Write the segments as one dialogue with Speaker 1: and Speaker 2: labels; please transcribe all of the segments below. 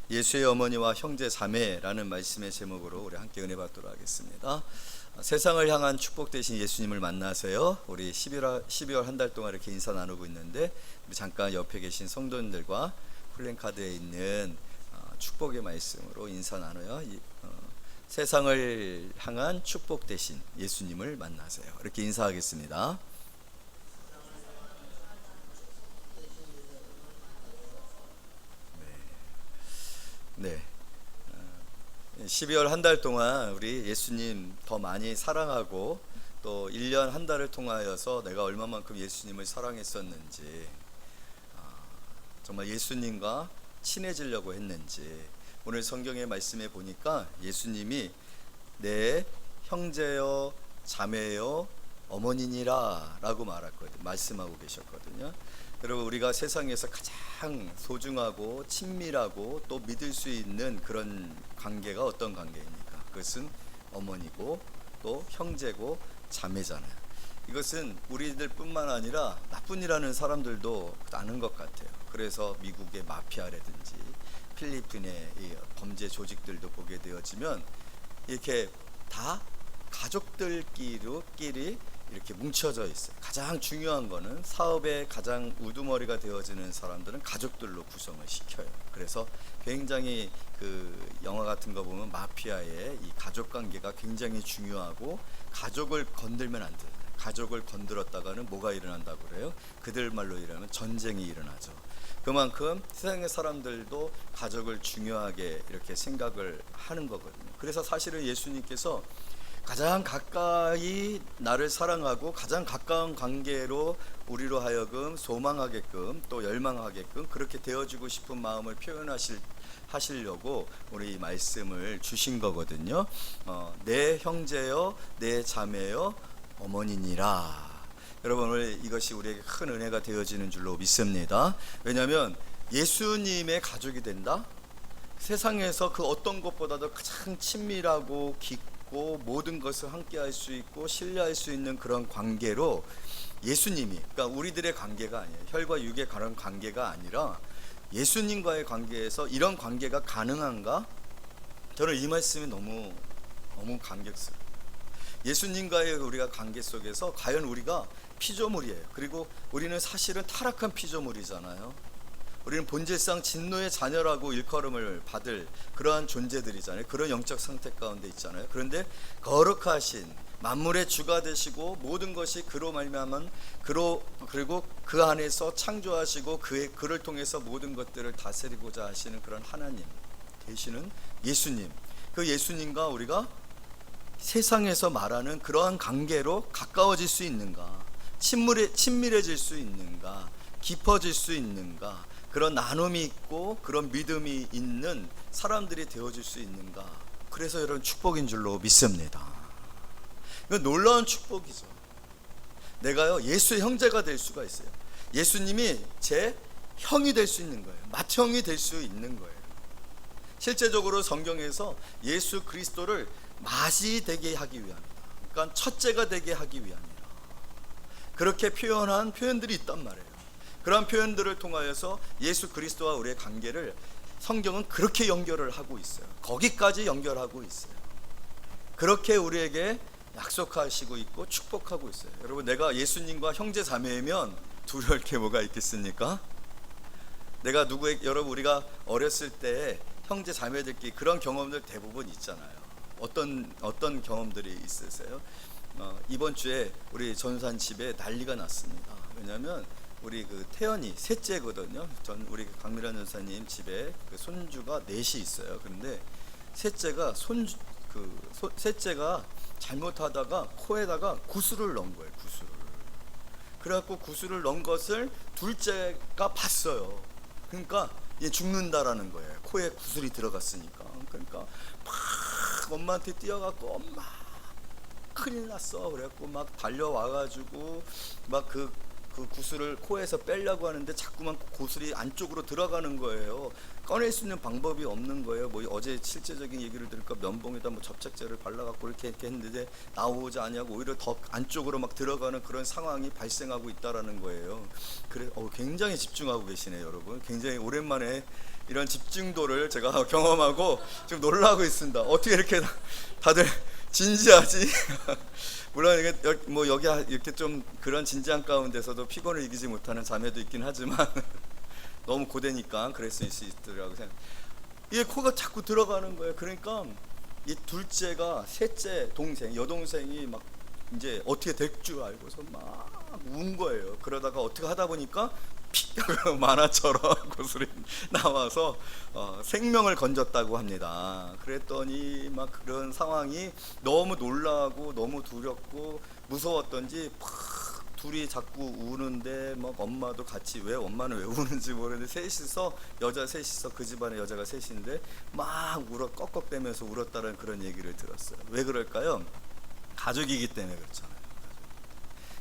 Speaker 1: 예수의 어머니와 형제 자매라는 말씀의 제목으로 우리 함께 은혜 받도록 하겠습니다. 세상을 향한 축복 대신 예수님을 만나세요. 우리 12월 한 달 동안 이렇게 인사 나누고 있는데 우리 잠깐 옆에 계신 성도님들과 플랜카드에 있는 축복의 말씀으로 인사 나눠요. 세상을 향한 축복 대신 예수님을 만나세요. 이렇게 인사하겠습니다. 네. 12월 한 달 동안 우리 예수님 더 많이 사랑하고 또 1년 한 달을 통하여서 내가 얼마만큼 예수님을 사랑했었는지, 정말 예수님과 친해지려고 했는지, 오늘 성경의 말씀에 보니까 예수님이 내 형제여 자매여 어머니니라 라고 말씀하고 계셨거든요. 여러분, 우리가 세상에서 가장 소중하고 친밀하고 또 믿을 수 있는 그런 관계가 어떤 관계입니까? 그것은 어머니고 또 형제고 자매잖아요. 이것은 우리들 뿐만 아니라 나뿐이라는 사람들도 아는 것 같아요. 그래서 미국의 마피아라든지 필리핀의 범죄 조직들도 보게 되어지면 이렇게 다 가족들끼리 이렇게 뭉쳐져 있어요. 가장 중요한 거는 사업의 가장 우두머리가 되어지는 사람들은 가족들로 구성을 시켜요. 그래서 굉장히 그 영화 같은 거 보면 마피아의 이 가족 관계가 굉장히 중요하고, 가족을 건들면 안 돼요. 가족을 건드렸다가는 뭐가 일어난다고 그래요? 그들 말로 이러면 전쟁이 일어나죠. 그만큼 세상의 사람들도 가족을 중요하게 이렇게 생각을 하는 거거든요. 그래서 사실은 예수님께서 가장 가까이 나를 사랑하고 가장 가까운 관계로 우리로 하여금 소망하게끔 또 열망하게끔 그렇게 되어주고 싶은 마음을 표현하시려고 우리 이 말씀을 주신 거거든요. 내 형제여 내 자매여 어머니니라. 여러분, 오늘 이것이 우리에게 큰 은혜가 되어지는 줄로 믿습니다. 왜냐하면 예수님의 가족이 된다? 세상에서 그 어떤 것보다도 가장 친밀하고 깊고 모든 것을 함께 할 수 있고 신뢰할 수 있는 그런 관계로 예수님이, 그러니까 우리들의 관계가 아니에요. 혈과 육의 그런 관계가 아니라 예수님과의 관계에서 이런 관계가 가능한가? 저는 이 말씀이 너무 감격스러워요. 예수님과의 우리가 관계 속에서 과연 우리가 피조물이에요. 그리고 우리는 사실은 타락한 피조물이잖아요. 우리는 본질상 진노의 자녀라고 일컬음을 받을 그러한 존재들이잖아요. 그런 영적 상태 가운데 있잖아요. 그런데 거룩하신 만물의 주가 되시고 모든 것이 그로 말미암은 그리고 그 안에서 창조하시고 그를 통해서 모든 것들을 다스리고자 하시는 그런 하나님 되시는 예수님, 그 예수님과 우리가 세상에서 말하는 그러한 관계로 가까워질 수 있는가, 친밀해질 수 있는가, 깊어질 수 있는가, 그런 나눔이 있고 그런 믿음이 있는 사람들이 되어질 수 있는가. 그래서 여러분, 축복인 줄로 믿습니다. 이건 놀라운 축복이죠. 내가요 예수의 형제가 될 수가 있어요. 예수님이 제 형이 될 수 있는 거예요. 맏형이 될 수 있는 거예요. 실제적으로 성경에서 예수 그리스도를 맏이 되게 하기 위함이다. 그러니까 첫째가 되게 하기 위함이다. 그렇게 표현한 표현들이 있단 말이에요. 그런 표현들을 통하여서 예수 그리스도와 우리의 관계를 성경은 그렇게 연결을 하고 있어요. 거기까지 연결하고 있어요. 그렇게 우리에게 약속하시고 있고 축복하고 있어요. 여러분, 내가 예수님과 형제 자매이면 두려울 게 뭐가 있겠습니까? 여러분, 우리가 어렸을 때 형제 자매들끼리 그런 경험들 대부분 있잖아요. 어떤 경험들이 있으세요? 이번 주에 우리 전산 집에 난리가 났습니다. 왜냐하면 우리 그 태연이 셋째거든요. 우리 강미란 전사님 집에 그 손주가 넷이 있어요. 그런데 셋째가 셋째가 잘못하다가 코에다가 구슬을 넣은 거예요. 구슬을. 그래갖고 구슬을 넣은 것을 둘째가 봤어요. 그러니까 얘 죽는다라는 거예요. 코에 구슬이 들어갔으니까. 그러니까 막 엄마한테 뛰어갖고 엄마 큰일 났어. 그래갖고 막 달려와가지고 막 그 구슬을 코에서 빼려고 하는데 자꾸만 구슬이 안쪽으로 들어가는 거예요. 꺼낼 수 있는 방법이 없는 거예요. 뭐 어제 실제적인 얘기를 들을까 면봉에다 뭐 접착제를 발라갖고 이렇게 했는데 나오지 않냐고 오히려 더 안쪽으로 막 들어가는 그런 상황이 발생하고 있다라는 거예요. 그래, 굉장히 집중하고 계시네요, 여러분. 굉장히 오랜만에 이런 집중도를 제가 경험하고 좀 놀라고 있습니다. 어떻게 이렇게 다들 진지하지? 물론 이게 뭐 여기 이렇게 좀 그런 진지한 가운데서도 피곤을 이기지 못하는 자매도 있긴 하지만 너무 고되니까 그럴 수 있더라고요. 이게 코가 자꾸 들어가는 거예요. 그러니까 이 둘째가 셋째 동생, 여동생이 막 이제 어떻게 될 줄 알고서 막 운 거예요. 그러다가 어떻게 하다 보니까 픽 만화처럼 고스란히 나와서 생명을 건졌다고 합니다. 그랬더니 막 그런 상황이 너무 놀라고 너무 두렵고 무서웠던지 막 둘이 자꾸 우는데 막 엄마도 같이, 왜 엄마는 왜 우는지 모르는데 셋이서, 여자 셋이서, 그 집안에 여자가 셋인데 막 울어 꺽꺽대면서 울었다는 그런 얘기를 들었어요. 왜 그럴까요? 가족이기 때문에 그렇잖아요.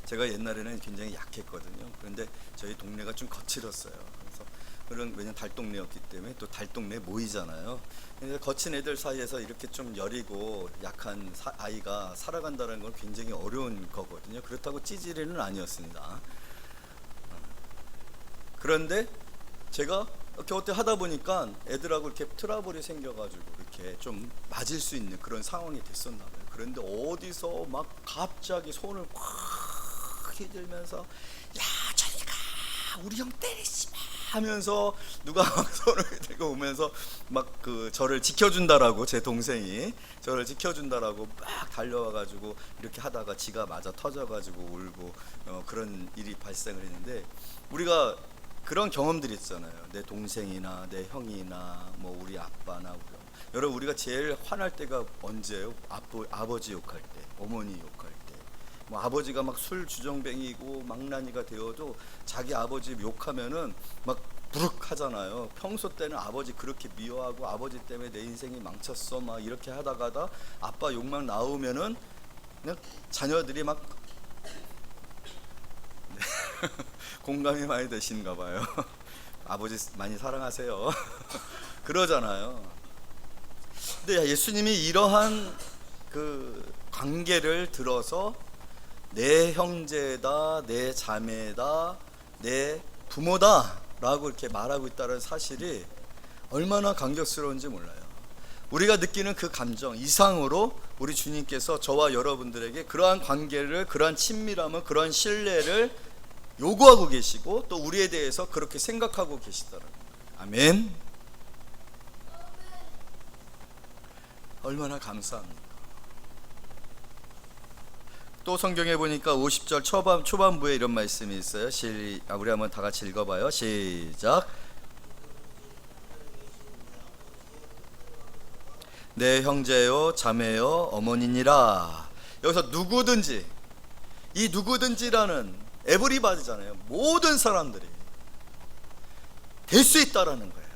Speaker 1: 제가 옛날에는 굉장히 약했거든요. 그런데 저희 동네가 좀 거칠었어요. 그래서 왜냐면 달동네였기 때문에 또 달동네 모이잖아요. 근데 거친 애들 사이에서 이렇게 좀 여리고 약한 아이가 살아간다는 건 굉장히 어려운 거거든요. 그렇다고 찌질이는 아니었습니다. 그런데 제가 이렇게 어떻게 하다 보니까 애들하고 이렇게 트러블이 생겨가지고 이렇게 좀 맞을 수 있는 그런 상황이 됐었나 봐요. 그런데 어디서 막 갑자기 손을 꽉 휘들면서 야 저리 가, 우리 형 때리지 마 하면서 누가 막 손을 들고 오면서 막 저를 지켜준다라고, 제 동생이 저를 지켜준다라고 막 달려와가지고 이렇게 하다가 지가 맞아 터져가지고 울고 그런 일이 발생을 했는데, 우리가 그런 경험들이 있잖아요. 내 동생이나 내 형이나 뭐 우리 아빠나 여러분, 우리가 제일 화날 때가 언제예요? 아버지 욕할 때, 어머니 욕할 때. 뭐 아버지가 막 술 주정뱅이고 망나니가 되어도 자기 아버지 욕하면은 막 부룩 하잖아요. 평소 때는 아버지 그렇게 미워하고 아버지 때문에 내 인생이 망쳤어 막 이렇게 하다가다 아빠 욕만 나오면은 그냥 자녀들이 막 공감이 많이 되시는가 봐요. 아버지 많이 사랑하세요. 그러잖아요. 근데 예수님이 이러한 그 관계를 들어서 내 형제다, 내 자매다, 내 부모다 라고 이렇게 말하고 있다는 사실이 얼마나 감격스러운지 몰라요. 우리가 느끼는 그 감정 이상으로 우리 주님께서 저와 여러분들에게 그러한 관계를, 그러한 친밀함을, 그러한 신뢰를 요구하고 계시고 또 우리에 대해서 그렇게 생각하고 계시더라고요. 아멘. 얼마나 감사합니까? 또 성경에 보니까 50절 초반부에 이런 말씀이 있어요. 우리 한번 다 같이 읽어봐요. 시작. 내 형제요 자매요 어머니니라. 여기서 누구든지, 이 누구든지라는 에브리바디잖아요. 모든 사람들이 될 수 있다라는 거예요.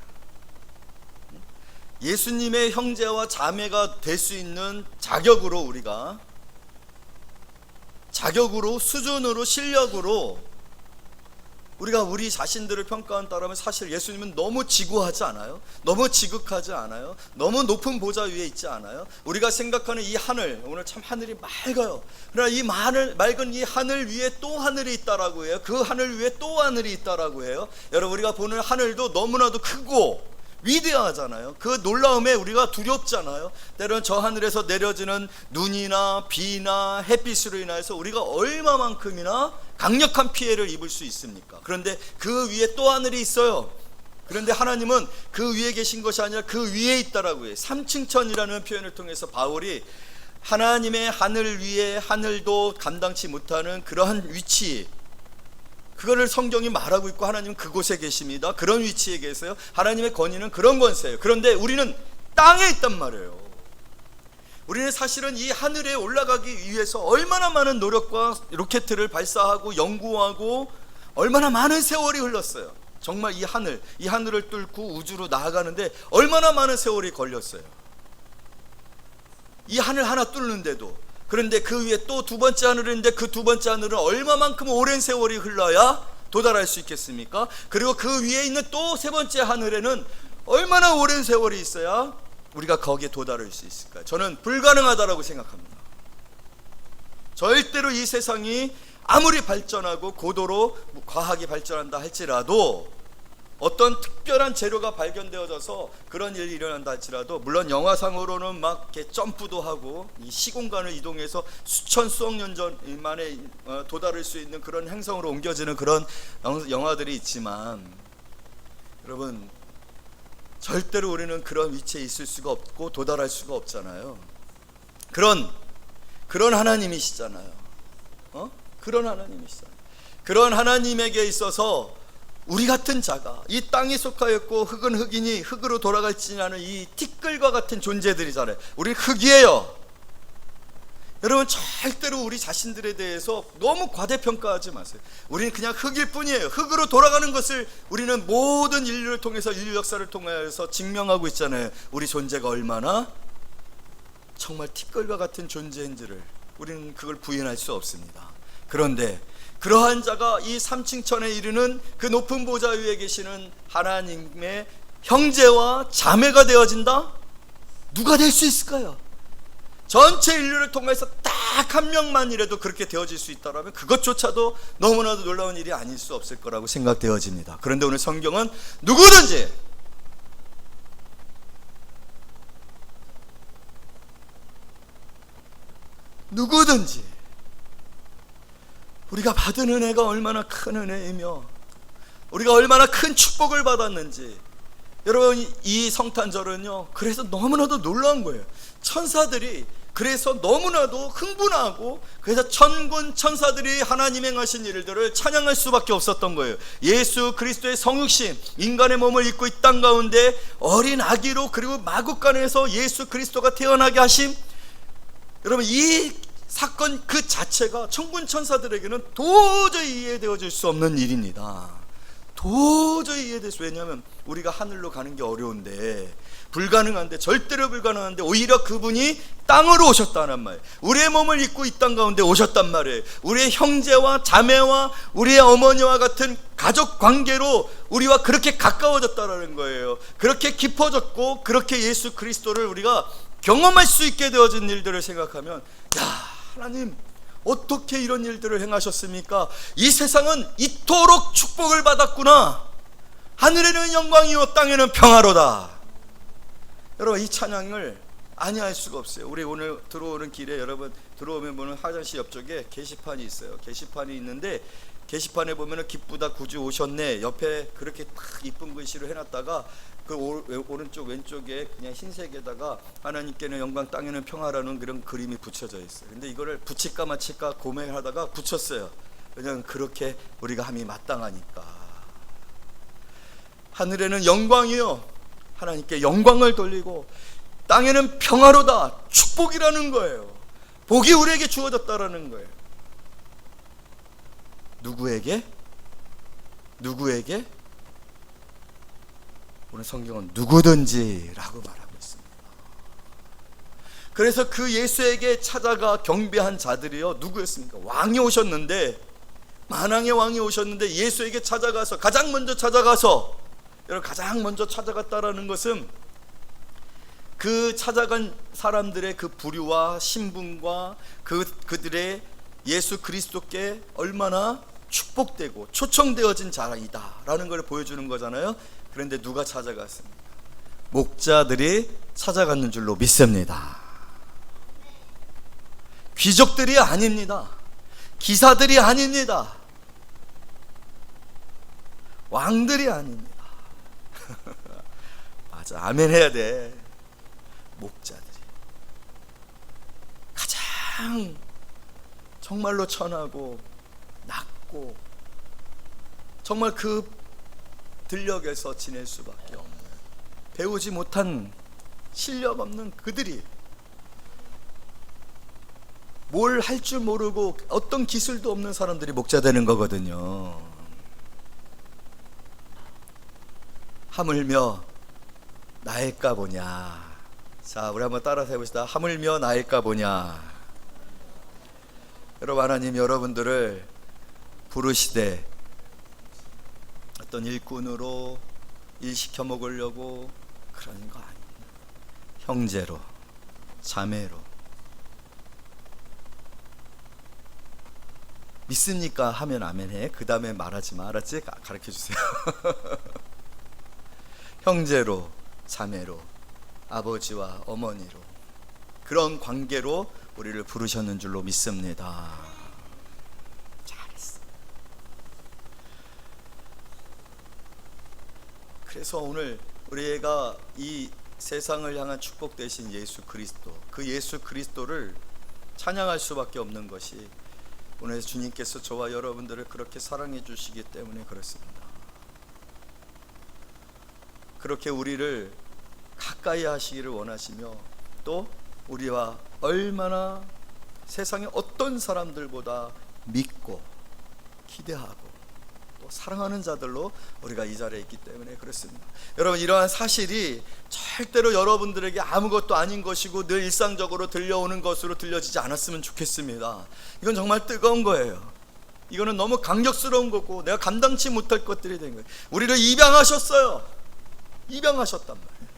Speaker 1: 예수님의 형제와 자매가 될 수 있는 자격으로, 우리가 자격으로, 수준으로, 실력으로 우리가 우리 자신들을 평가한다면 사실 예수님은 너무 지구하지 않아요? 너무 지극하지 않아요? 너무 높은 보좌 위에 있지 않아요? 우리가 생각하는 이 하늘, 오늘 참 하늘이 맑아요. 그러나 이 맑은 이 하늘 위에 또 하늘이 있다라고 해요. 그 하늘 위에 또 하늘이 있다라고 해요. 여러분, 우리가 보는 하늘도 너무나도 크고 위대하잖아요. 그 놀라움에 우리가 두렵잖아요. 때로는 저 하늘에서 내려지는 눈이나 비나 햇빛으로 인해서 우리가 얼마만큼이나 강력한 피해를 입을 수 있습니까? 그런데 그 위에 또 하늘이 있어요. 그런데 하나님은 그 위에 계신 것이 아니라 그 위에 있다라고 해요. 삼층천이라는 표현을 통해서 바울이 하나님의 하늘 위에 하늘도 감당치 못하는 그러한 위치, 그거를 성경이 말하고 있고 하나님은 그곳에 계십니다. 그런 위치에 계세요. 하나님의 권위는 그런 권세예요. 그런데 우리는 땅에 있단 말이에요. 우리는 사실은 이 하늘에 올라가기 위해서 얼마나 많은 노력과 로켓을 발사하고 연구하고 얼마나 많은 세월이 흘렀어요. 정말 이 하늘을 뚫고 우주로 나아가는데 얼마나 많은 세월이 걸렸어요. 이 하늘 하나 뚫는데도. 그런데 그 위에 또 두 번째 하늘인데 그 두 번째 하늘은 얼마만큼 오랜 세월이 흘러야 도달할 수 있겠습니까? 그리고 그 위에 있는 또 세 번째 하늘에는 얼마나 오랜 세월이 있어야 우리가 거기에 도달할 수 있을까요? 저는 불가능하다라고 생각합니다. 절대로 이 세상이 아무리 발전하고 고도로 과학이 발전한다 할지라도 어떤 특별한 재료가 발견되어져서 그런 일이 일어난다 할지라도, 물론 영화상으로는 막 이렇게 점프도 하고 이 시공간을 이동해서 수천 수억 년 전 만에 도달할 수 있는 그런 행성으로 옮겨지는 그런 영화들이 있지만, 여러분 절대로 우리는 그런 위치에 있을 수가 없고 도달할 수가 없잖아요. 그런 하나님이시잖아요. 그런 하나님이시잖아요. 그런 하나님에게 있어서 우리 같은 자가, 이 땅에 속하였고 흙은 흙이니 흙으로 돌아갈지니하는 이 티끌과 같은 존재들이잖아요. 우리 흙이에요. 여러분 절대로 우리 자신들에 대해서 너무 과대평가하지 마세요. 우리는 그냥 흙일 뿐이에요. 흙으로 돌아가는 것을 우리는 모든 인류를 통해서, 인류 역사를 통해서 증명하고 있잖아요. 우리 존재가 얼마나 정말 티끌과 같은 존재인지를 우리는 그걸 부인할 수 없습니다. 그런데 그러한 자가 이 삼층천에 이르는 그 높은 보좌 위에 계시는 하나님의 형제와 자매가 되어진다? 누가 될 수 있을까요? 전체 인류를 통해서 딱 한 명만이라도 그렇게 되어질 수 있다면 그것조차도 너무나도 놀라운 일이 아닐 수 없을 거라고 생각되어집니다. 그런데 오늘 성경은 누구든지 우리가 받은 은혜가 얼마나 큰 은혜이며 우리가 얼마나 큰 축복을 받았는지, 여러분 이 성탄절은요 그래서 너무나도 놀라운 거예요. 천사들이 그래서 너무나도 흥분하고, 그래서 천군 천사들이 하나님 행하신 일들을 찬양할 수밖에 없었던 거예요. 예수 그리스도의 성육신, 인간의 몸을 입고 이 땅 가운데 어린 아기로, 그리고 마구간에서 예수 그리스도가 태어나게 하심, 여러분 이 사건 그 자체가 천군 천사들에게는 도저히 이해되어질 수 없는 일입니다. 도저히 이해될 수, 왜냐하면 우리가 하늘로 가는 게 어려운데, 불가능한데, 절대로 불가능한데 오히려 그분이 땅으로 오셨다는 말이에요. 우리의 몸을 입고 이 땅 가운데 오셨단 말이에요. 우리의 형제와 자매와 우리의 어머니와 같은 가족 관계로 우리와 그렇게 가까워졌다는 거예요. 그렇게 깊어졌고, 그렇게 예수 그리스도를 우리가 경험할 수 있게 되어진 일들을 생각하면, 야, 하나님 어떻게 이런 일들을 행하셨습니까? 이 세상은 이토록 축복을 받았구나. 하늘에는 영광이요 땅에는 평화로다. 여러분 이 찬양을 아니할 수가 없어요. 우리 오늘 들어오는 길에, 여러분 들어오면 보는 화장실 옆쪽에 게시판이 있어요. 게시판이 있는데, 게시판에 보면은 기쁘다 구주 오셨네 옆에 그렇게 딱 이쁜 글씨로 해놨다가 그 오른쪽 왼쪽에 그냥 흰색에다가 하나님께는 영광 땅에는 평화라는 그런 그림이 붙여져 있어요. 근데 이거를 붙일까 마칠까 고민하다가 붙였어요. 왜냐하면 그렇게 우리가 함이 마땅하니까. 하늘에는 영광이요, 하나님께 영광을 돌리고, 땅에는 평화로다, 축복이라는 거예요. 복이 우리에게 주어졌다라는 거예요. 누구에게? 오늘 성경은 누구든지라고 말하고 있습니다. 그래서 그 예수에게 찾아가 경배한 자들이요 누구였습니까? 왕이 오셨는데, 만왕의 왕이 오셨는데 예수에게 찾아가서, 가장 먼저 찾아가서, 여러분 가장 먼저 찾아갔다라는 것은 그 찾아간 사람들의 그 부류와 신분과 그들의 예수 그리스도께 얼마나 축복되고 초청되어진 자이다라는 걸 보여주는 거잖아요. 그런데 누가 찾아갔습니까? 목자들이 찾아갔는 줄로 믿습니다. 귀족들이 아닙니다. 기사들이 아닙니다. 왕들이 아닙니다. 맞아, 아멘 해야 돼. 목자들이 가장 정말로 천하고 낮고 정말 그 들녘에서 지낼 수밖에 없는, 배우지 못한 실력 없는 그들이, 뭘 할 줄 모르고 어떤 기술도 없는 사람들이 목자 되는 거거든요. 하물며 나일까 보냐. 자, 우리 한번 따라서 해봅시다. 하물며 나일까 보냐. 여러분, 하나님 여러분들을 부르시되 어떤 일꾼으로 일 시켜 먹으려고 그러는 거 아닙니다. 형제로, 자매로. 믿습니까? 하면 아멘해. 그 다음에 말하지 마. 알았지? 가르쳐 주세요. 형제로, 자매로, 아버지와 어머니로, 그런 관계로 우리를 부르셨는 줄로 믿습니다. 잘했어. 그래서 오늘 우리가 이 세상을 향한 축복 되신 예수 그리스도, 그 예수 그리스도를 찬양할 수밖에 없는 것이 오늘 주님께서 저와 여러분들을 그렇게 사랑해 주시기 때문에 그렇습니다. 그렇게 우리를 가까이 하시기를 원하시며, 또 우리와 얼마나 세상의 어떤 사람들보다 믿고 기대하고 또 사랑하는 자들로 우리가 이 자리에 있기 때문에 그렇습니다. 여러분, 이러한 사실이 절대로 여러분들에게 아무것도 아닌 것이고 늘 일상적으로 들려오는 것으로 들려지지 않았으면 좋겠습니다. 이건 정말 뜨거운 거예요. 이거는 너무 강력스러운 거고 내가 감당치 못할 것들이 된 거예요. 우리를 입양하셨어요. 입양하셨단 말이에요.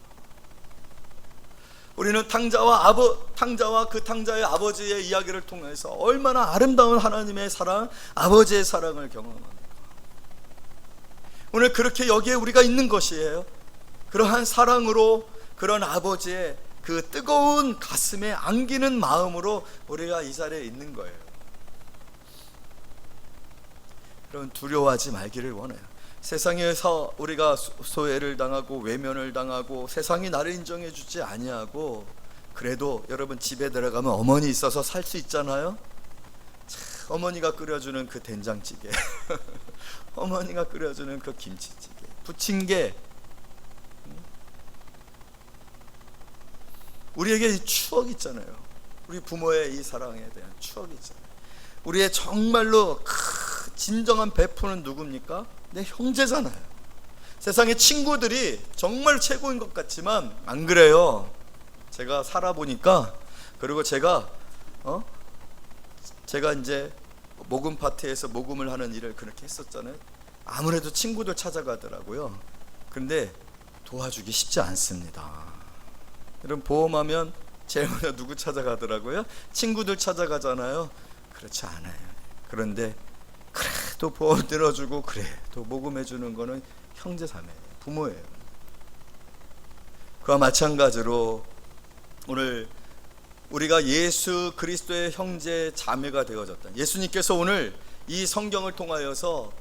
Speaker 1: 우리는 탕자와 그 탕자의 아버지의 이야기를 통해서 얼마나 아름다운 하나님의 사랑, 아버지의 사랑을 경험합니다. 오늘 그렇게 여기에 우리가 있는 것이에요. 그러한 사랑으로, 그런 아버지의 그 뜨거운 가슴에 안기는 마음으로 우리가 이 자리에 있는 거예요. 여러분, 두려워하지 말기를 원해요. 세상에서 우리가 소외를 당하고 외면을 당하고 세상이 나를 인정해 주지 아니하고, 그래도 여러분 집에 들어가면 어머니 있어서 살 수 있잖아요. 어머니가 끓여주는 그 된장찌개 어머니가 끓여주는 그 김치찌개, 부침개, 우리에게 이 추억이 있잖아요. 우리 부모의 이 사랑에 대한 추억이 있잖아요. 우리의 정말로 진정한 베프는 누굽니까? 내 형제잖아요. 세상의 친구들이 정말 최고인 것 같지만 안 그래요. 제가 살아보니까, 그리고 제가 이제 모금 파티에서 모금을 하는 일을 그렇게 했었잖아요. 아무래도 친구들 찾아가더라고요. 근데 도와주기 쉽지 않습니다. 여러분, 보험하면 제일 먼저 누구 찾아가더라고요? 친구들 찾아가잖아요. 그렇지 않아요. 그런데 그래도 보험 들어주고 그래도 모금해주는 거는 형제자매예요. 부모예요. 그와 마찬가지로 오늘 우리가 예수 그리스도의 형제 자매가 되어졌다. 예수님께서 오늘 이 성경을 통하여서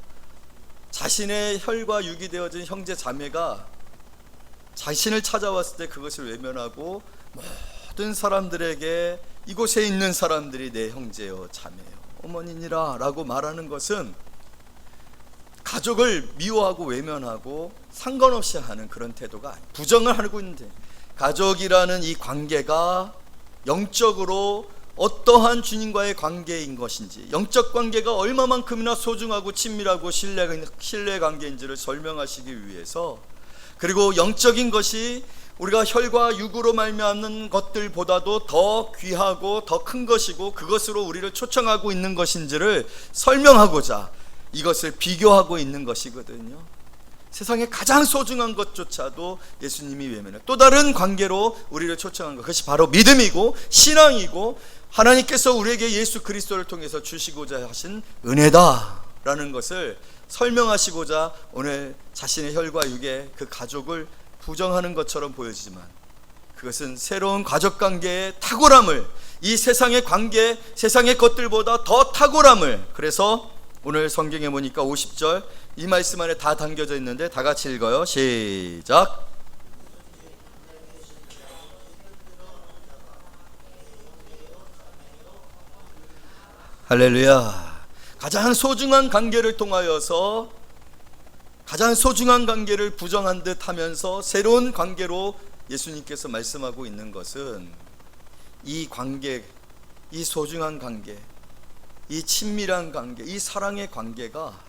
Speaker 1: 자신의 혈과 육이 되어진 형제 자매가 자신을 찾아왔을 때 그것을 외면하고 모든 사람들에게 이곳에 있는 사람들이 내 형제요 자매요 어머니니라 라고 말하는 것은 가족을 미워하고 외면하고 상관없이 하는 그런 태도가 아니에요. 부정을 하고 있는데, 가족이라는 이 관계가 영적으로 어떠한 주님과의 관계인 것인지, 영적 관계가 얼마만큼이나 소중하고 친밀하고 신뢰 관계인지를 설명하시기 위해서, 그리고 영적인 것이 우리가 혈과 육으로 말미암는 것들보다도 더 귀하고 더 큰 것이고 그것으로 우리를 초청하고 있는 것인지를 설명하고자 이것을 비교하고 있는 것이거든요. 세상에 가장 소중한 것조차도 예수님이 외면해 또 다른 관계로 우리를 초청한 것, 그것이 바로 믿음이고 신앙이고 하나님께서 우리에게 예수 그리스도를 통해서 주시고자 하신 은혜다라는 것을 설명하시고자 오늘 자신의 혈과 육의 그 가족을 부정하는 것처럼 보여지지만, 그것은 새로운 가족관계의 탁월함을, 이 세상의 관계, 세상의 것들보다 더 탁월함을, 그래서 오늘 성경에 보니까 50절 이 말씀 안에 다 담겨져 있는데 다 같이 읽어요. 시작. 할렐루야. 가장 소중한 관계를 통하여서 가장 소중한 관계를 부정한 듯 하면서 새로운 관계로 예수님께서 말씀하고 있는 것은, 이 관계, 이 소중한 관계, 이 친밀한 관계, 이 사랑의 관계가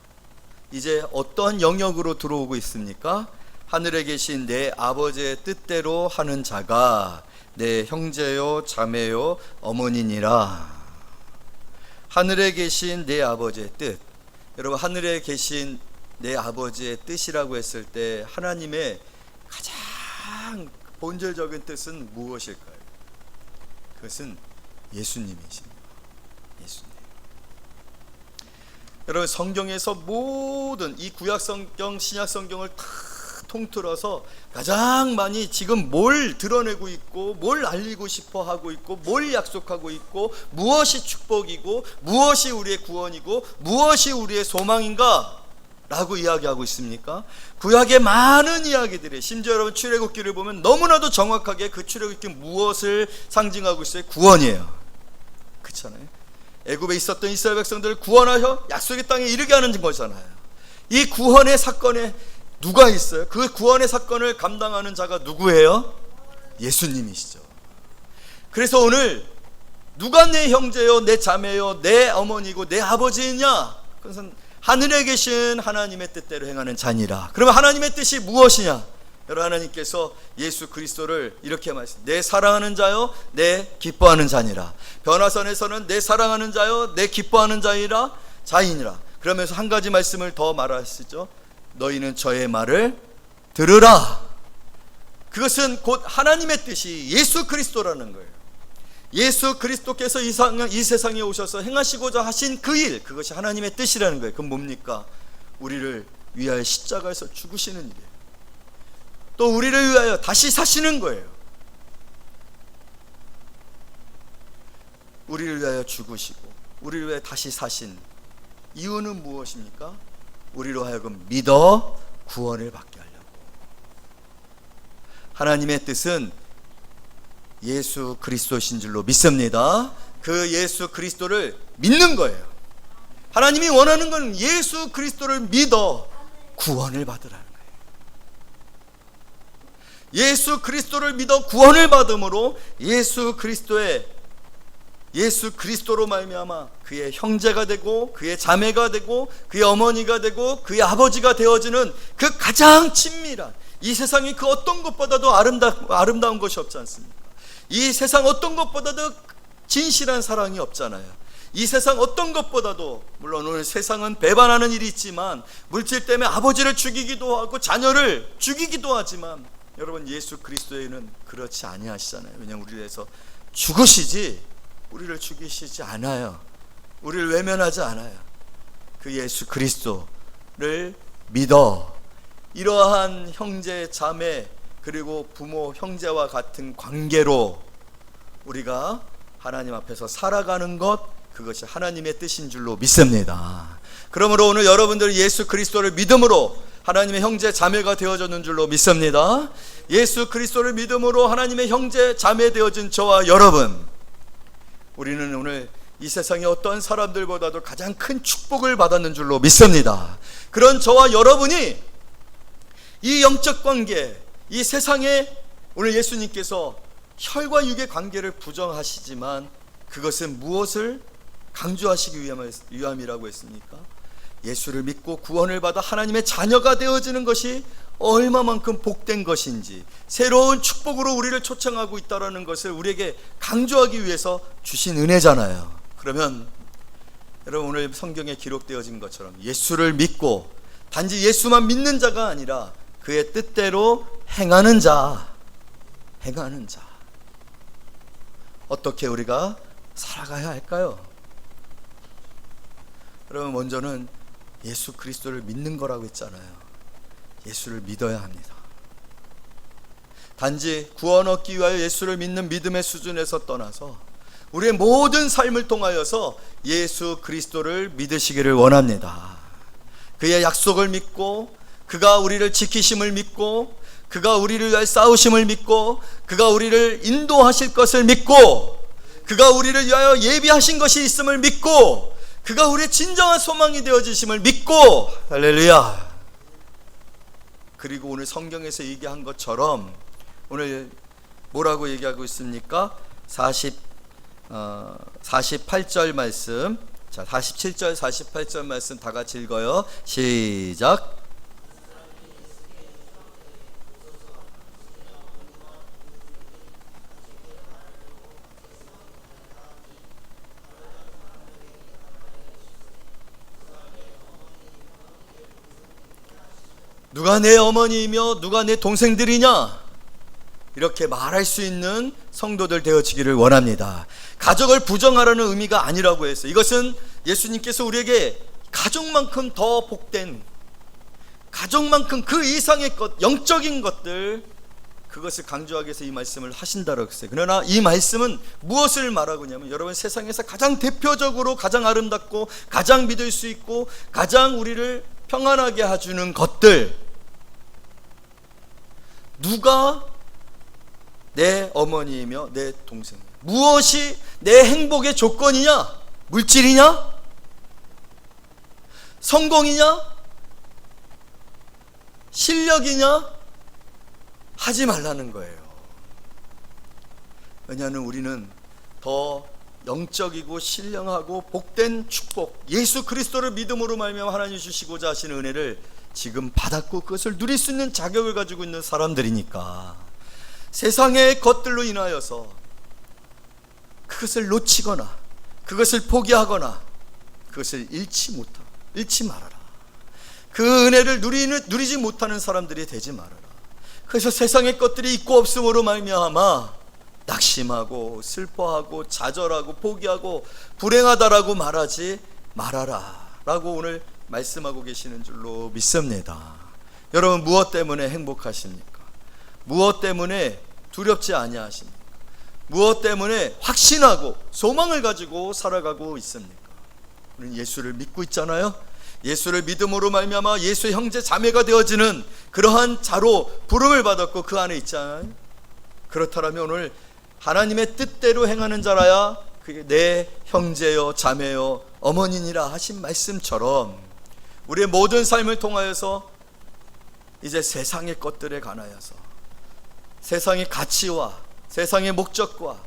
Speaker 1: 이제 어떠한 영역으로 들어오고 있습니까? 하늘에 계신 내 아버지의 뜻대로 하는 자가 내 형제요 자매요 어머니니라. 하늘에 계신 내 아버지의 뜻. 여러분, 하늘에 계신 내 아버지의 뜻이라고 했을 때 하나님의 가장 본질적인 뜻은 무엇일까요? 그것은 예수님이십니다. 예수님. 여러분, 성경에서 모든 이 구약 성경, 신약 성경을 다 통틀어서 가장 많이 지금 뭘 드러내고 있고, 뭘 알리고 싶어 하고 있고, 뭘 약속하고 있고, 무엇이 축복이고, 무엇이 우리의 구원이고, 무엇이 우리의 소망인가 라고 이야기하고 있습니까? 구약의 많은 이야기들이, 심지어 여러분 출애굽기를 보면 너무나도 정확하게 그 출애굽기 무엇을 상징하고 있어요? 구원이에요. 그렇잖아요. 애굽에 있었던 이스라엘 백성들을 구원하여 약속의 땅에 이르게 하는 거잖아요. 이 구원의 사건에 누가 있어요? 그 구원의 사건을 감당하는 자가 누구예요? 예수님이시죠. 그래서 오늘 누가 내 형제요, 내 자매요, 내 어머니고 내 아버지냐? 그것은 하늘에 계신 하나님의 뜻대로 행하는 자니라. 그러면 하나님의 뜻이 무엇이냐? 여러분, 하나님께서 예수 그리스도를 이렇게 말씀하십니다. 내 사랑하는 자요, 내 기뻐하는 자니라. 변화선에서는 내 사랑하는 자요, 내 기뻐하는 자이니라. 그러면서 한 가지 말씀을 더 말하시죠. 너희는 저의 말을 들으라. 그것은 곧 하나님의 뜻이 예수 그리스도라는 거예요. 예수 그리스도께서 이 세상에 오셔서 행하시고자 하신 그 일, 그것이 하나님의 뜻이라는 거예요. 그건 뭡니까? 우리를 위하여 십자가에서 죽으시는 일이에요. 또 우리를 위하여 다시 사시는 거예요. 우리를 위하여 죽으시고 우리를 위하여 다시 사신 이유는 무엇입니까? 우리로 하여금 믿어 구원을 받게 하려고. 하나님의 뜻은 예수 그리스도신 줄로 믿습니다. 그 예수 그리스도를 믿는 거예요. 하나님이 원하는 건 예수 그리스도를 믿어 구원을 받으라는 거예요. 예수 그리스도를 믿어 구원을 받음으로 예수 그리스도로 말미암아 그의 형제가 되고 그의 자매가 되고 그의 어머니가 되고 그의 아버지가 되어지는 그 가장 친밀한, 이 세상이 그 어떤 것보다도 아름다운 것이 없지 않습니까? 이 세상 어떤 것보다도 진실한 사랑이 없잖아요. 이 세상 어떤 것보다도, 물론 오늘 세상은 배반하는 일이 있지만, 물질 때문에 아버지를 죽이기도 하고 자녀를 죽이기도 하지만, 여러분 예수 그리스도에는 그렇지 아니하시잖아요. 왜냐하면 우리를 위해서 죽으시지 우리를 죽이시지 않아요. 우리를 외면하지 않아요. 그 예수 그리스도를 믿어 이러한 형제 자매 그리고 부모 형제와 같은 관계로 우리가 하나님 앞에서 살아가는 것, 그것이 하나님의 뜻인 줄로 믿습니다. 그러므로 오늘 여러분들 예수 그리스도를 믿음으로 하나님의 형제 자매가 되어졌는 줄로 믿습니다. 예수 그리스도를 믿음으로 하나님의 형제 자매 되어진 저와 여러분, 우리는 오늘 이 세상의 어떤 사람들보다도 가장 큰 축복을 받았는 줄로 믿습니다. 그런 저와 여러분이 이 영적 관계, 이 세상에 오늘 예수님께서 혈과 육의 관계를 부정하시지만 그것은 무엇을 강조하시기 위함이라고 했습니까? 예수를 믿고 구원을 받아 하나님의 자녀가 되어지는 것이 얼마만큼 복된 것인지, 새로운 축복으로 우리를 초청하고 있다는 것을 우리에게 강조하기 위해서 주신 은혜잖아요. 그러면 여러분, 오늘 성경에 기록되어진 것처럼 예수를 믿고 단지 예수만 믿는 자가 아니라 그의 뜻대로 행하는 자, 어떻게 우리가 살아가야 할까요? 여러분, 먼저는 예수 그리스도를 믿는 거라고 했잖아요. 예수를 믿어야 합니다. 단지 구원 얻기 위하여 예수를 믿는 믿음의 수준에서 떠나서 우리의 모든 삶을 통하여서 예수 그리스도를 믿으시기를 원합니다. 그의 약속을 믿고, 그가 우리를 지키심을 믿고, 그가 우리를 위하여 싸우심을 믿고, 그가 우리를 인도하실 것을 믿고, 그가 우리를 위하여 예비하신 것이 있음을 믿고, 그가 우리의 진정한 소망이 되어지심을 믿고, 할렐루야. 그리고 오늘 성경에서 얘기한 것처럼 오늘 뭐라고 얘기하고 있습니까? 48절 말씀, 자 47절 48절 말씀 다 같이 읽어요. 시작. 누가 내 어머니이며 누가 내 동생들이냐, 이렇게 말할 수 있는 성도들 되어지기를 원합니다. 가족을 부정하라는 의미가 아니라고 해서, 이것은 예수님께서 우리에게 가족만큼 더 복된, 가족만큼 그 이상의 것, 영적인 것들, 그것을 강조하기 위해서 이 말씀을 하신다고 했어요. 그러나 이 말씀은 무엇을 말하고 있냐면, 여러분, 세상에서 가장 대표적으로 가장 아름답고 가장 믿을 수 있고 가장 우리를 평안하게 해주는 것들, 누가 내 어머니이며 내 동생이냐, 무엇이 내 행복의 조건이냐? 물질이냐? 성공이냐? 실력이냐? 하지 말라는 거예요. 왜냐하면 우리는 더 영적이고 신령하고 복된 축복, 예수 그리스도를 믿음으로 말미암아 하나님이 주시고자 하시는 은혜를 지금 받았고 그것을 누릴 수 있는 자격을 가지고 있는 사람들이니까, 세상의 것들로 인하여서 그것을 놓치거나 그것을 포기하거나 그것을 잃지 말아라. 그 은혜를 누리지 못하는 사람들이 되지 말아라. 그래서 세상의 것들이 있고 없음으로 말미암아 낙심하고 슬퍼하고 좌절하고 포기하고 불행하다라고 말하지 말아라 라고 오늘 말씀하고 계시는 줄로 믿습니다. 여러분, 무엇 때문에 행복하십니까? 무엇 때문에 두렵지 아니하십니까? 무엇 때문에 확신하고 소망을 가지고 살아가고 있습니까? 우리는 예수를 믿고 있잖아요. 예수를 믿음으로 말미암아 예수의 형제 자매가 되어지는 그러한 자로 부름을 받았고 그 안에 있잖아요. 그렇다면 오늘 하나님의 뜻대로 행하는 자라야 그게 내 형제요 자매요 어머니니라 하신 말씀처럼, 우리의 모든 삶을 통하여서 이제 세상의 것들에 관하여서, 세상의 가치와 세상의 목적과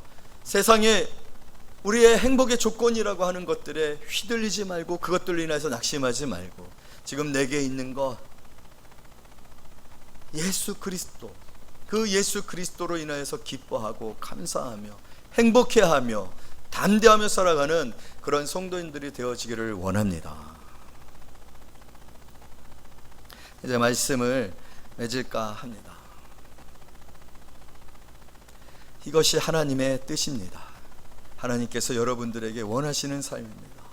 Speaker 1: 세상의 우리의 행복의 조건이라고 하는 것들에 휘둘리지 말고, 그것들로 인해서 낙심하지 말고, 지금 내게 있는 것, 예수 그리스도, 그 예수 그리스도로 인하여서 기뻐하고 감사하며 행복해하며 담대하며 살아가는 그런 성도인들이 되어지기를 원합니다. 이제 말씀을 맺을까 합니다. 이것이 하나님의 뜻입니다. 하나님께서 여러분들에게 원하시는 삶입니다.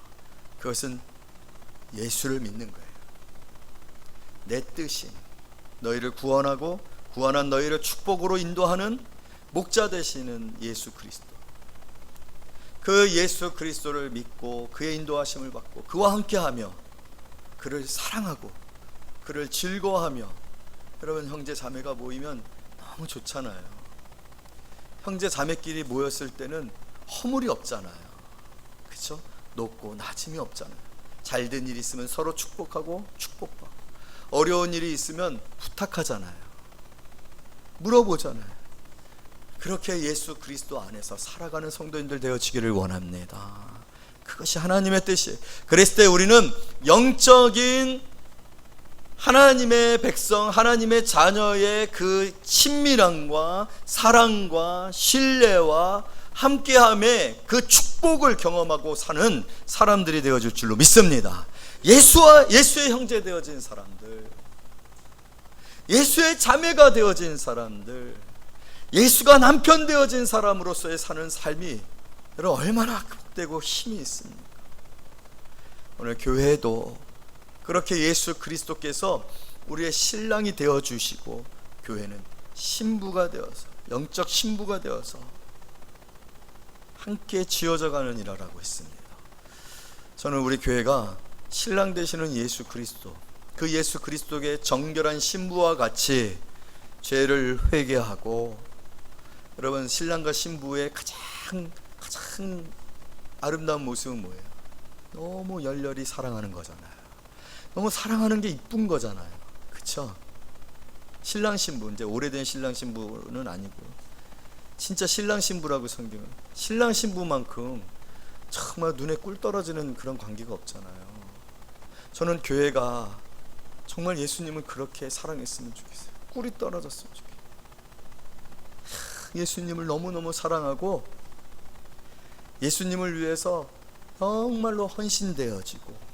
Speaker 1: 그것은 예수를 믿는 거예요. 내 뜻이 너희를 구원하고 구원한 너희를 축복으로 인도하는 목자 되시는 예수 그리스도, 그 예수 그리스도를 믿고 그의 인도하심을 받고 그와 함께하며 그를 사랑하고 그를 즐거워하며, 여러분, 형제 자매가 모이면 너무 좋잖아요. 형제 자매끼리 모였을 때는 허물이 없잖아요. 그렇죠? 높고 낮음이 없잖아요. 잘된 일이 있으면 서로 축복하고 축복받고, 어려운 일이 있으면 부탁하잖아요. 물어보잖아요. 그렇게 예수 그리스도 안에서 살아가는 성도인들 되어지기를 원합니다. 그것이 하나님의 뜻이에요. 그랬을 때 우리는 영적인 하나님의 백성, 하나님의 자녀의 그 친밀함과 사랑과 신뢰와 함께함의 그 축복을 경험하고 사는 사람들이 되어질 줄로 믿습니다. 예수의 형제 되어진 사람들, 예수의 자매가 되어진 사람들, 예수가 남편 되어진 사람으로서의 사는 삶이 여러분 얼마나 복되고 힘이 있습니까? 오늘 교회도 그렇게 예수 그리스도께서 우리의 신랑이 되어주시고, 교회는 신부가 되어서, 영적 신부가 되어서 함께 지어져 가는 일이라고 했습니다. 저는 우리 교회가 신랑 되시는 예수 그리스도, 그 예수 그리스도의 정결한 신부와 같이 죄를 회개하고, 여러분, 신랑과 신부의 가장 아름다운 모습은 뭐예요? 너무 열렬히 사랑하는 거잖아요. 너무 사랑하는 게 이쁜 거잖아요. 그쵸? 신랑 신부, 이제 오래된 신랑 신부는 아니고 진짜 신랑 신부라고 성경은, 신랑 신부만큼 정말 눈에 꿀 떨어지는 그런 관계가 없잖아요. 저는 교회가 정말 예수님을 그렇게 사랑했으면 좋겠어요. 꿀이 떨어졌으면 좋겠어요. 예수님을 너무너무 사랑하고 예수님을 위해서 정말로 헌신되어지고,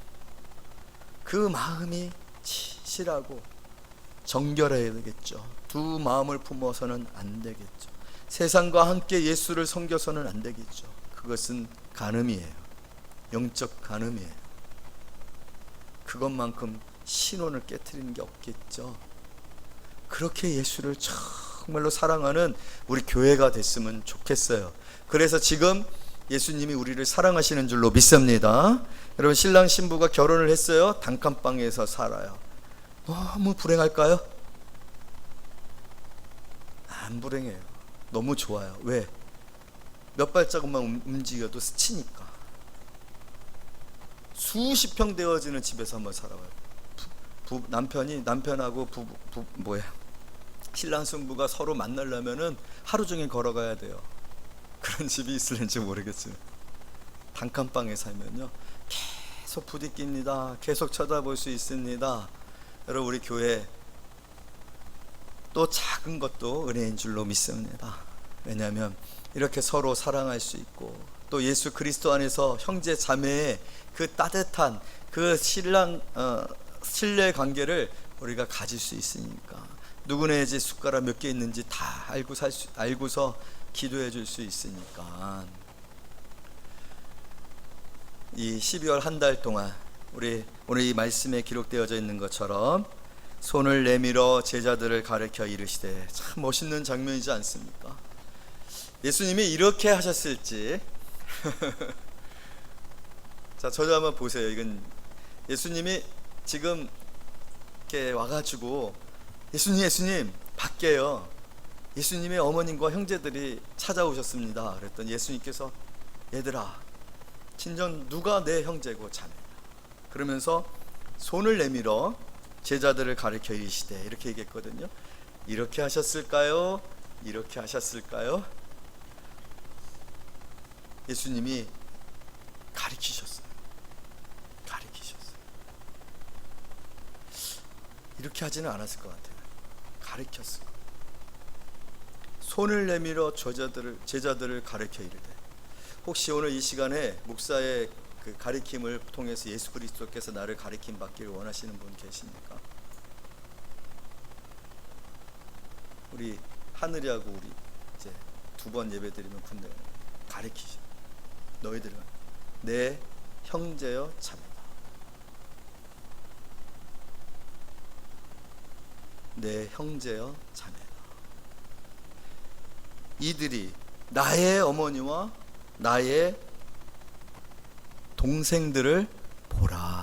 Speaker 1: 그 마음이 치실하고 정결해야 되겠죠. 두 마음을 품어서는 안 되겠죠. 세상과 함께 예수를 섬겨서는 안 되겠죠. 그것은 간음이에요. 영적 간음이에요. 그것만큼 신혼을 깨트리는 게 없겠죠. 그렇게 예수를 정말로 사랑하는 우리 교회가 됐으면 좋겠어요. 그래서 지금 예수님이 우리를 사랑하시는 줄로 믿습니다. 여러분, 신랑 신부가 결혼을 했어요. 단칸방에서 살아요. 너무 불행할까요? 안 불행해요. 너무 좋아요. 왜? 몇 발자국만 움직여도 스치니까. 수십 평 되어지는 집에서 한번 살아봐요. 남편하고 신랑 신부가 서로 만나려면은 하루 종일 걸어가야 돼요. 그런 집이 있을는지 모르겠지만 단칸방에 살면요 계속 부딪힙니다. 계속 쳐다볼 수 있습니다. 여러분, 우리 교회 또 작은 것도 은혜인 줄로 믿습니다. 왜냐하면 이렇게 서로 사랑할 수 있고, 또 예수 그리스도 안에서 형제 자매의 그 따뜻한 그 신뢰 관계를 우리가 가질 수 있으니까, 누구네 집 숟가락 몇 개 있는지 다 알고서 기도해 줄 수 있으니까, 이 12월 한 달 동안 우리 오늘 이 말씀에 기록되어져 있는 것처럼 손을 내밀어 제자들을 가르쳐 이르시되, 참 멋있는 장면이지 않습니까? 예수님이 이렇게 하셨을지 자, 저도 한번 보세요. 이건 예수님이 지금 이렇게 와가지고 예수님 밖에요, 예수님의 어머님과 형제들이 찾아오셨습니다. 그랬더니 예수님께서 얘들아, 진정 누가 내 형제고 자매냐, 그러면서 손을 내밀어 제자들을 가르쳐 이르시되 이렇게 얘기했거든요. 이렇게 하셨을까요? 이렇게 하셨을까요? 예수님이 가르치셨어요. 이렇게 하지는 않았을 것 같아요. 가르쳤을 거예요. 손을 내밀어 제자들을 가르쳐 이르되. 혹시 오늘 이 시간에 목사의 그 가르침을 통해서 예수 그리스도께서 나를 가르침 받기를 원하시는 분 계십니까? 우리 하늘이하고 우리 이제 2번 예배 드리면 군대 가르치셔. 너희들은 내 형제여 자매다. 내 형제여 자매다. 이들이 나의 어머니와 나의 동생들을 보라.